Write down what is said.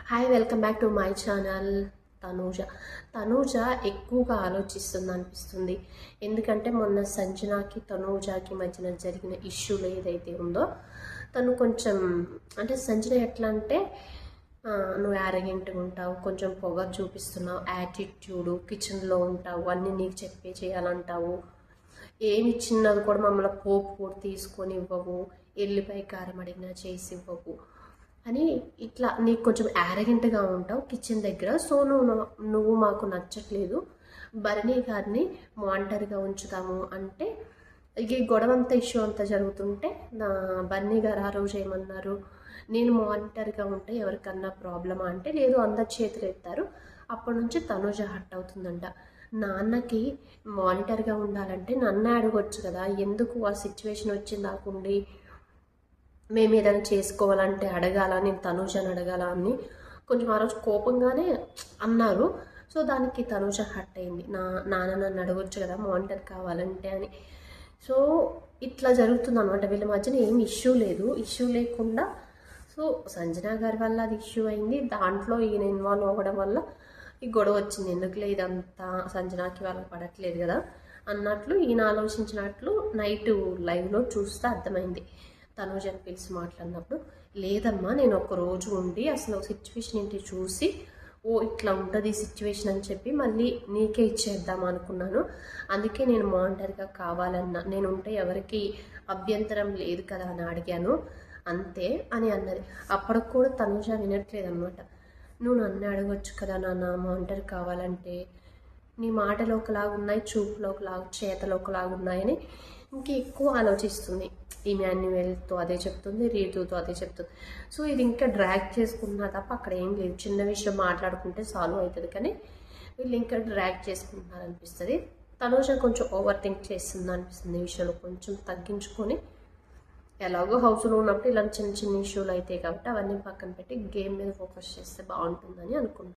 Hi welcome back to my channel. Tanuja ఎక్కువగా ఆలోచిస్తుంది అనిపిస్తుంది. ఎందుకంటే మొన్న సంజనాకి తనూజకి మధ్యన జరిగిన ఇష్యూలో ఏదైతే ఉందో తను కొంచెం అంటే సంజన ఎట్లా అంటే నువ్వు యారగెంట్గా ఉంటావు, కొంచెం పొగరు చూపిస్తున్నావు, యాటిట్యూడు, కిచెన్లో ఉంటావు, అన్నీ నీకు చెప్పే చేయాలంటావు, ఏమి చిన్నది కూడా మమ్మల్ని పోపు కూడా తీసుకొని ఇవ్వవు, ఎల్లిపాయ కారం అడిగినా చేసి ఇవ్వవు అని ఇట్లా నీకు కొంచెం యారగెంట్గా ఉంటావు కిచెన్ దగ్గర. సో నువ్వు మాకు నచ్చట్లేదు, భరణి గారిని మానిటర్గా ఉంచుతాము అంటే ఇక ఈ గొడవ అంతా ఇష్యూ అంతా జరుగుతుంటే నా భరణి గారు ఆ రోజు ఏమన్నారు, నేను మానిటర్గా ఉంటే ఎవరికన్నా ప్రాబ్లమా అంటే లేదు అందరు చేతులు ఎత్తారు. అప్పటి నుంచి తనూజ హట్ అవుతుందంట. నాన్నకి మానిటర్గా ఉండాలంటే నన్ను అడగొచ్చు కదా, ఎందుకు ఆ సిచ్యువేషన్ వచ్చింది నాకుండి మేము ఏదైనా చేసుకోవాలంటే అడగాల, నేను తనూజని అడగాల అని కొంచెం ఆ రోజు కోపంగానే అన్నారు. సో దానికి తనూజ హట్ అయింది, నాన్న నన్ను అడగొచ్చు కదా మానిటర్ కావాలంటే అని. సో ఇట్లా జరుగుతుంది అనమాట వీళ్ళ మధ్యన. ఏం ఇష్యూ లేదు, ఇష్యూ లేకుండా సో సంజన గారి వల్ల అది ఇష్యూ అయింది, దాంట్లో ఈయన ఇన్వాల్వ్ అవ్వడం వల్ల ఈ గొడవ వచ్చింది. ఎందుకులే ఇదంతా సంజనాకి వాళ్ళకి పడట్లేదు కదా అన్నట్లు ఈయన ఆలోచించినట్లు నైట్ లైవ్లో చూస్తే అర్థమైంది. తనూజని పిలిచి మాట్లాడినప్పుడు, లేదమ్మా నేను ఒక రోజు ఉండి అసలు సిచ్యువేషన్ ఏంటి చూసి ఇట్లా ఉంటుంది సిచ్యువేషన్ అని చెప్పి మళ్ళీ నీకే ఇచ్చేద్దాం అనుకున్నాను, అందుకే నేను మానిటర్గా కావాలన్నా, నేను ఉంటే ఎవరికి అభ్యంతరం లేదు కదా అని అడిగాను అంతే అని అన్నది. అప్పటికి కూడా తనూజ వినట్లేదు అనమాట. నువ్వు నన్ను అడగొచ్చు కదా నాన్న మానిటర్ కావాలంటే, నీ మాటలు ఒకలాగా ఉన్నాయి, చూపులో ఒకలాగా, చేతలు ఒకలాగా ఉన్నాయని ఇంక ఎక్కువ ఆలోచిస్తుంది. ఇమాన్యుయల్తో అదే చెప్తుంది, రీతుతో అదే చెప్తుంది. సో ఇది ఇంకా డ్రాగ్ చేసుకుంటున్నా తప్ప అక్కడ ఏం లేదు. చిన్న విషయం మాట్లాడుకుంటే సాల్వ్ అవుతుంది, కానీ వీళ్ళు ఇంకా డ్రాగ్ చేసుకుంటున్నారు అనిపిస్తుంది. తనూజ కొంచెం ఓవర్ థింక్ చేస్తుంది అనిపిస్తుంది. ఈ విషయంలో కొంచెం తగ్గించుకొని, ఎలాగో హౌస్లో ఉన్నప్పుడు ఇలా చిన్న చిన్న ఇష్యూలు అవుతాయి కాబట్టి అవన్నీ పక్కన పెట్టి గేమ్ మీద ఫోకస్ చేస్తే బాగుంటుందని అనుకుంటున్నాను.